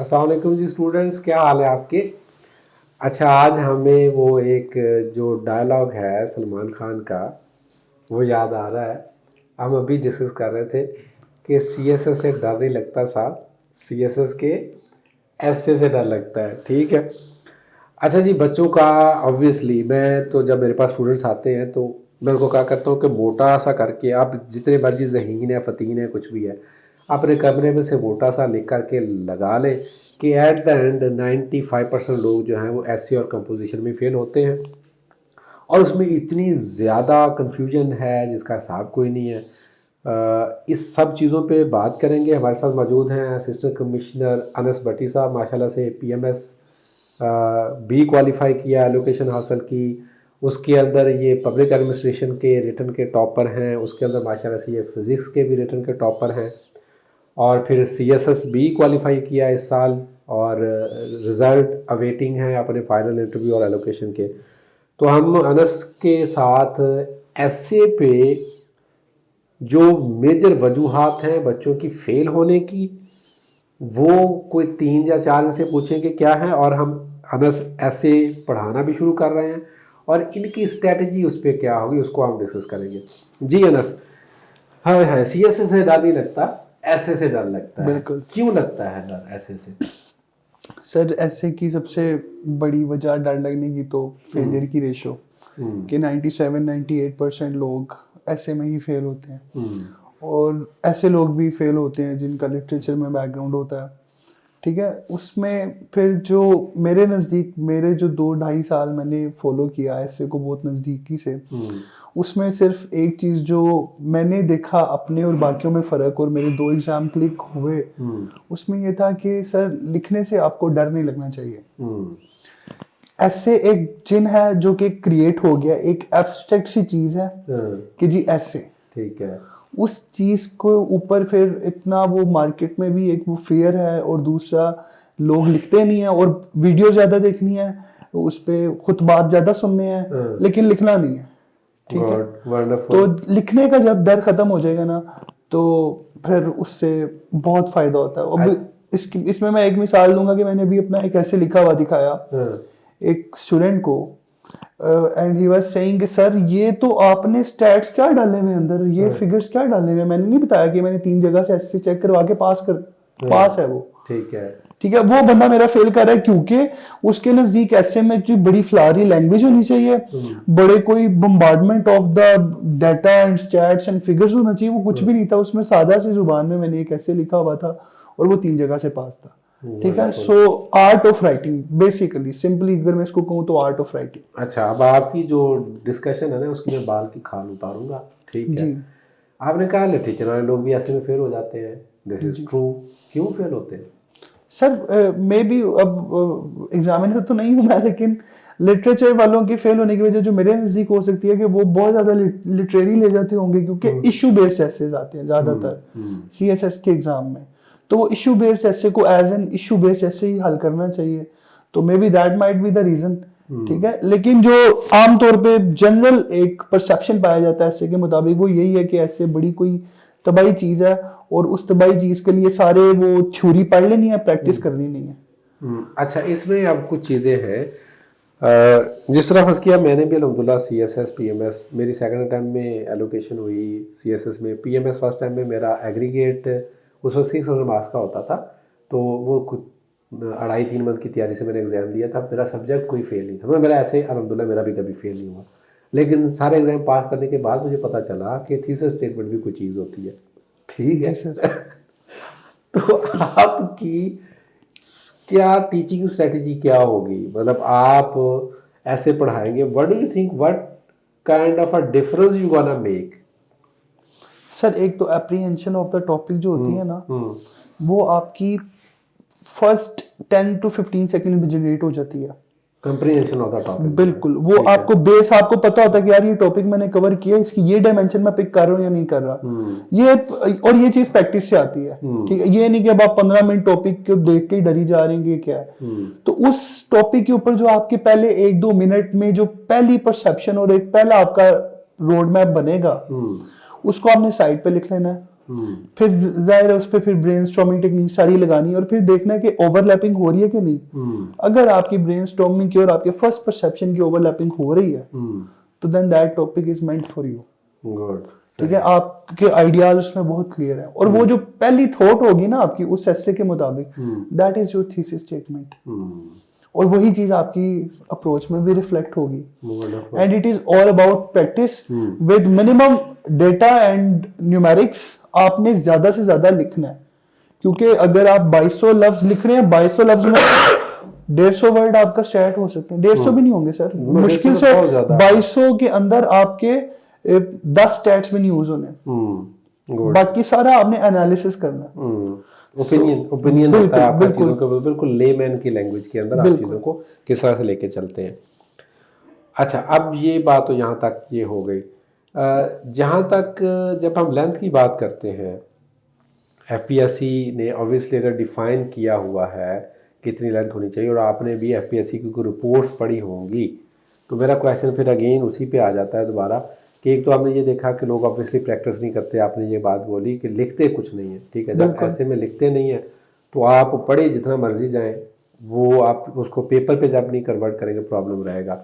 अस्सलाम वालेकुम जी स्टूडेंट्स, क्या हाल है आपके। अच्छा, आज हमें वो एक जो डायलॉग है सलमान खान का वो याद आ रहा है। हम अभी डिस्कस कर रहे थे कि सीएसएस से डर नहीं लगता साहब, सीएसएस के एसए से डर लगता है। ठीक है। अच्छा जी, बच्चों का ऑब्वियसली मैं तो जब मेरे पास स्टूडेंट्स आते हैं तो मैं उनको क्या करता हूँ कि मोटा सा करके, आप जितने मर्जी ज़हीन है फ़तीन है कुछ भी है, अपने कमरे में से मोटा सा लिख करके लगा लें कि एट द एंड 95% लोग जो हैं वो एसए और कंपोजिशन में फेल होते हैं। और उसमें इतनी ज़्यादा कन्फ्यूजन है जिसका हिसाब कोई नहीं है। इस सब चीज़ों पे बात करेंगे। हमारे साथ मौजूद हैं असिस्टेंट कमिश्नर अनस भट्टी साहब, माशाल्लाह से पीएमएस बी क्वालिफाई किया, एलोकेशन हासिल की, उसके अंदर ये पब्लिक एडमिनिस्ट्रेशन के रिटर्न के टॉपर हैं, उसके अंदर माशाल्लाह से ये फिज़िक्स के भी रिटर्न के टॉपर हैं, और फिर सीएसएस बी क्वालिफाई किया इस साल, और रिज़ल्ट अवेटिंग है अपने फाइनल इंटरव्यू और एलोकेशन के। तो हम अनस के साथ एसए पे जो मेजर वजूहात हैं बच्चों की फ़ेल होने की, वो कोई 3 या 4 इनसे पूछेंगे क्या है, और हम अनस ऐसे पढ़ाना भी शुरू कर रहे हैं और इनकी स्ट्रेटजी उस पर क्या होगी उसको हम डिस्कस करेंगे। जी अनस, हाँ सीएसए से डर नहीं लगता, ऐसे से डर लगता है। बिल्कुल। क्यों लगता है डर ऐसे से? सर ऐसे की सबसे बड़ी वजह डर लगने की तो फेलियर की रेशो कि 97-98% लोग ऐसे में ही फेल होते हैं, और ऐसे लोग भी फेल होते हैं जिनका लिटरेचर में बैकग्राउंड होता है। ठीक है, उसमें फिर जो मेरे नज़दीक मेरे जो 2-2.5 साल मैंने फॉलो किया ऐसे को बहुत नज़दीकी से, उसमें सिर्फ एक चीज़ जो मैंने देखा अपने और बाकियों में फ़र्क, और मेरे 2 एग्ज़ाम क्लिक हुए, उसमें ये था कि सर लिखने से आपको डर नहीं लगना चाहिए। ऐसे एक जिन है जो कि क्रिएट हो गया, एक एब्स्ट्रैक्ट सी चीज़ है कि जी ऐसे, ठीक है, उस चीज़ को ऊपर फिर इतना वो मार्केट में भी एक वो फियर है, और दूसरा लोग लिखते नहीं है, और वीडियो ज़्यादा देखनी है, उस पर खुतबात ज़्यादा सुनने हैं, लेकिन लिखना नहीं है। ठीक है, तो लिखने का जब डर खत्म हो जाएगा ना, तो फिर उससे बहुत फायदा होता है। अब इसमें मैं एक मिसाल दूंगा कि मैंने अभी अपना एक ऐसे लिखा हुआ दिखाया एक स्टूडेंट को, एंड ही वाज सेइंग कि सर ये तो आपने स्टैट्स क्या डाले हुए अंदर, ये फिगर्स क्या डाले हुए, मैंने नहीं बताया कि मैंने 3 जगह से ऐसे चेक करवा के पास है वो। ठीक है, वो बंदा मेरा फेल कर रहा है क्योंकि उसके नजदीक ऐसे में जो बड़ी फ्लारी लैंग्वेज होनी चाहिए, बड़े कोई bombardment of the data and stats and figures होना चाहिए, वो कुछ भी नहीं था उसमें। सादा सी जुबान में मैंने एक ऐसे लिखा हुआ था और वो 3 जगह से पास था। ठीक है, so art of writing basically, simply अगर मैं इसको कहूँ तो आर्ट ऑफ राइटिंग। अच्छा, अब आपकी जो डिस्कशन है ना उसकी मैं बाल की खाल उतारूंगा। ठीक है, आपने कहा लिटरेचर वाले लोग भी ऐसे में फेल हो जाते हैं, दिस इज ट्रू। क्यों फेल होते हैं सर? मे बी अब एग्जामिनर तो नहीं हूँ मैं, लेकिन लिटरेचर वालों के फेल होने की वजह जो मेरे नज़दीक हो सकती है कि वो बहुत ज़्यादा लिटरेरी ले जाते होंगे, क्योंकि इशू बेस्ड एसेज आते हैं ज़्यादातर सीएसएस के एग्जाम में, तो वो इशू बेस्ड ऐसे को एज एन इशू बेस्ड ऐसे ही हल करना चाहिए, तो maybe that might be the reason. ठीक है, लेकिन जो आमतौर पे जनरल एक परसेप्शन पाया जाता है ऐसे के मुताबिक वो यही है कि ऐसे बड़ी कोई तबाही चीज़ है, और उस तबाही चीज़ के लिए सारे वो थ्योरी पढ़ लेनी है, प्रैक्टिस करनी नहीं है। अच्छा, इसमें अब कुछ चीज़ें हैं जिस तरह फर्स्ट किया मैंने भी अल्हम्दुलिल्लाह सीएसएस पीएमएस, मेरी सेकंड टाइम में एलोकेशन हुई सीएसएस में, पीएमएस फर्स्ट टाइम में मेरा एग्रीगेट उस वक्त 600 मार्क्स का होता था, तो वो कुछ 2.5-3 मंथ की तैयारी से मैंने एग्ज़ाम दिया था। मेरा सब्जेक्ट कोई फेल नहीं था, मेरा ऐसे अल्हम्दुलिल्लाह मेरा भी कभी फेल नहीं हुआ, लेकिन सारे एग्ज़ाम पास करने के बाद मुझे पता चला कि थीसिस स्टेटमेंट भी कोई चीज़ होती है। ठीक है सर। तो आपकी क्या टीचिंग स्ट्रेटजी क्या होगी, मतलब आप ऐसे पढ़ाएंगे, what do you think, what kind of a difference you gonna make? Sir एक तो एप्रीहेंशन ऑफ द टॉपिक जो होती है ना, वो आपकी फर्स्ट 10 to 15 सेकंड में जनरेट हो जाती है। कंप्रीहेंशन ऑफ द टॉपिक, बिल्कुल, वो आपको बेस आपको पता होता है कि यार ये टॉपिक मैंने कवर किया, इसकी ये डायमेंशन मैं पिक कर रहा हूँ या नहीं कर रहा। ये और ये चीज प्रैक्टिस से आती है। ठीक है, ये नहीं कि अब आप 15 मिनट टॉपिक को देख के डरी जा रहे हैं कि क्या है। तो उस टॉपिक के ऊपर जो आपके पहले 1-2 मिनट में जो पहली परसेप्शन और एक पहला आपका रोड मैप बनेगा, उसको आपने साइड पे लिख लेना है, फिर जाहिर है उस पर फिर ब्रेनस्टॉर्मिंग टेक्निक सारी लगानी है और फिर देखना है कि ओवरलैपिंग हो रही है कि नहीं। अगर आपकी ब्रेनस्टॉर्मिंग की और आपके फर्स्ट परसेप्शन की ओवरलैपिंग हो रही है तो then that topic is meant for you. Good, ठीक है, आपके आइडियाज उसमें बहुत क्लियर है और वो जो पहली थॉट होगी ना आपकी उस एसे के मुताबिक, that is your thesis statement, और वही चीज आपकी अप्रोच में भी रिफ्लेक्ट होगी। And it is all about practice with minimum data and numerics. आपने ज्यादा से ज्यादा लिखना है, क्योंकि अगर आप 2200 लफ्ज लिख रहे हैं, 2200 लफ्ज में 150 वर्ड आपका स्टैट हो सकते हैं, 150 भी नहीं होंगे सर, मुश्किल से 2200 के अंदर आपके 10 स्टैट्स भी नहीं यूज होने, बाकी सारा आपने एनालिसिस करना। ओपिनियन होता है आपका चीजों का, बिल्कुल लेमैन की लैंग्वेज के अंदर आप चीजों को किस तरह से लेके चलते हैं। अच्छा, अब ये बात तो यहाँ तक ये हो गई। जहाँ तक जब हम लेंथ की बात करते हैं, एफपीएससी ने ऑब्वियसली अगर डिफाइन किया हुआ है कितनी लेंथ होनी चाहिए और आपने भी एफपीएससी की कोई रिपोर्ट्स पढ़ी होंगी, तो मेरा क्वेश्चन फिर अगेन उसी पे आ जाता है दोबारा कि एक तो आपने ये देखा कि लोग ऑब्वियसली प्रैक्टिस नहीं करते, आपने ये बात बोली कि लिखते कुछ नहीं है, ठीक है। जब ऐसे में लिखते नहीं है तो आप पढ़े जितना मर्जी जाए, वो आप उसको पेपर पे जब नहीं कन्वर्ट करेंगे प्रॉब्लम रहेगा।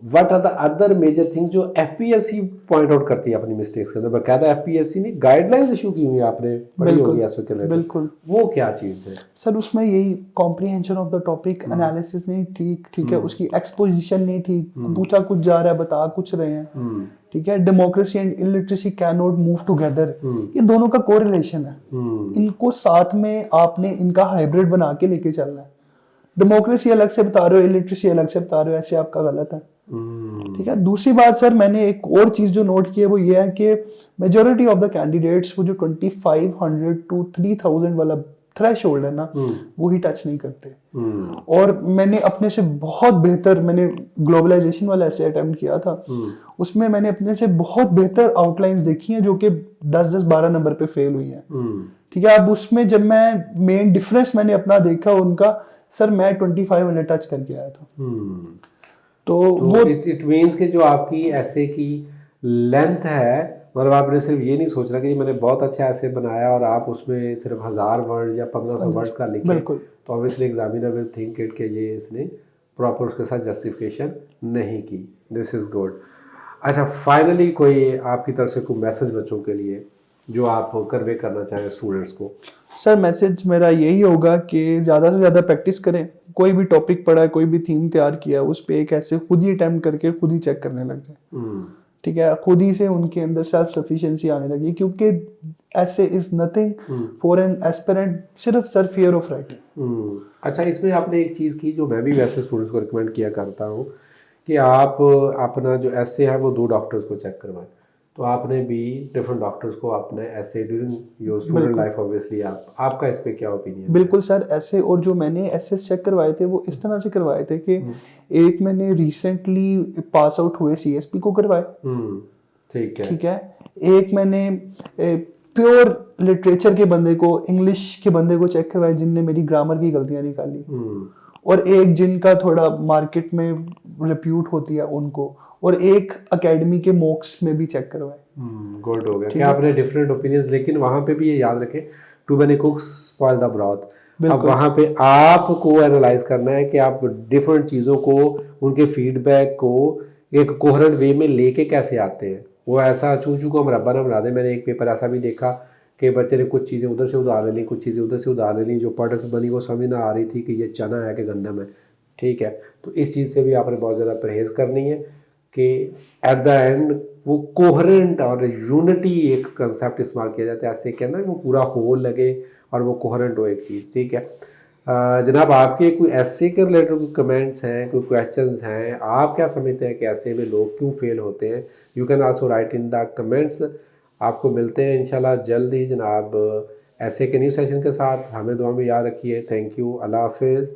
What are the other major thing जो एफपीएससी पॉइंट आउट करती है अपनी मिस्टेक्स के अंदर? बकायदा एफपीएससी ने गाइडलाइंस इशू की हुई है, आपने पढ़ी होगी एसओ के लिए, बिल्कुल। वो क्या चीज़ है सर? उसमें यही comprehension of the topic, analysis नहीं ठीक है, उसकी एक्सपोजिशन नहीं ठीक, पूछा कुछ जा रहा है, बता कुछ रहे हैं, ठीक है। Democracy and illiteracy can not move together, ये दोनों का कोरिलेशन है, इनको साथ में आपने इनका हाइब्रिड बना के लेके चलना है। डेमोक्रेसी अलग से बता रहे हो, इलिटरेसी अलग से बता रहे हो, ऐसे आपका गलत है, ठीक है। दूसरी बात सर, मैंने एक और चीज जो नोट की है वो ये है कि मेजॉरिटी ऑफ द कैंडिडेट्स वो जो 2500 to 3000 वाला थ्रेशोल्ड है ना, वो ही टच नहीं करते। और मैंने अपने से बहुत बेहतर, मैंने ग्लोबलाइजेशन वाला ऐसे अटेम्प्ट किया था, उसमें मैंने अपने से बहुत बेहतर आउटलाइंस देखी हैं जो कि 10-12 नंबर पे फेल हुई हैं, ठीक है। अब उसमें जब मैं मेन डिफरेंस मैंने अपना देखा उनका, सर मैं 2500 टच करके आया था। तो वो इट मींस कि जो आपकी ऐसे की लेंथ है, मतलब आपने सिर्फ ये नहीं सोच रहा कि मैंने बहुत अच्छा ऐसे बनाया और आप उसमें सिर्फ 1000 वर्ड या 1500 वर्ड्स का लिखे, तो obviously examiner will think it कि ये इसने प्रॉपर उसके साथ जस्टिफिकेशन नहीं की। This is good. अच्छा, फाइनली कोई आपकी तरफ से कोई मैसेज बच्चों के लिए जो आप कन्वे करना चाहें स्टूडेंट्स को? सर मैसेज मेरा यही होगा कि ज़्यादा से ज़्यादा प्रैक्टिस करें, कोई भी टॉपिक पढ़ा है, कोई भी थीम तैयार किया है, उस पर एक ऐसे खुद ही अटेम्प्ट करके खुद ही चेक करने लग जाए, ठीक है। खुद ही से उनके अंदर सेल्फ सफिशिएंसी आने लगी, क्योंकि ऐसे is nothing for an aspirant, सिर्फ सर फियर ऑफ राइटिंग। अच्छा, इसमें आपने एक चीज़ की जो मैं भी वैसे स्टूडेंट्स को रिकमेंड किया करता हूँ कि आप अपना जो ऐसे है वो 2 डॉक्टर्स को चेक करवाएं। तो आपने भी डिफरेंट डॉक्टर्स को अपने ऐसे during your student life obviously आपका इस पे क्या ओपिनियन? बिल्कुल सर, ऐसे और जो मैंने ऐसे चेक करवाए थे वो इस तरह से करवाए थे कि एक मैंने रिसेंटली पास आउट हुए सीएसपी को करवाए, ठीक है। एक मैंने प्योर लिटरेचर के बंदे को, इंग्लिश के बंदे को चेक करवाया जिनने मेरी ग्रामर की गलतियां निकाली, और एक जिनका थोड़ा मार्केट में रिप्यूट होती है उनको, और एक एकेडमी के मॉक्स में भी चेक करवाए। गुड हो गया कि आपने डिफरेंट ओपिनियंस, लेकिन वहां पे भी ये याद रखें, too many cooks spoil the broth. अब वहां पे आपको एनालाइज करना है कि आप डिफरेंट चीज़ों को, उनके फीडबैक को एक कोहेरेंट वे में लेके कैसे आते हैं। वो ऐसा चूचू को मरब्बा ना बना दे। मैंने एक पेपर ऐसा भी देखा कि बच्चे ने कुछ चीज़ें उधर से उधार ले ली, कुछ चीज़ें उधर से उधार ले ली, जो प्रोडक्ट बनी वो समझ ना आ रही थी कि ये चना है कि गंदम है, ठीक है। तो इस चीज़ से भी आपने बहुत ज़्यादा परहेज़ करनी है कि एट द एंड वो कोहेरेंट और यूनिटी एक कंसेप्ट इस्तेमाल किया जाता है ऐसे के अंदर, वो पूरा होल लगे और वो कोहेरेंट हो एक चीज़, ठीक है। जनाब, आपके कोई ऐसे के रिलेटेड कोई कमेंट्स हैं, कोई क्वेश्चंस हैं, आप क्या समझते हैं कि ऐसे में लोग क्यों फेल होते हैं? You can also right in the comments. आपको मिलते हैं इंशाल्लाह जल्द ही जनाब ऐसे के न्यू सेशन के साथ। हमें दुआ में याद रखिए। थैंक यू, अल्लाह हाफिज़।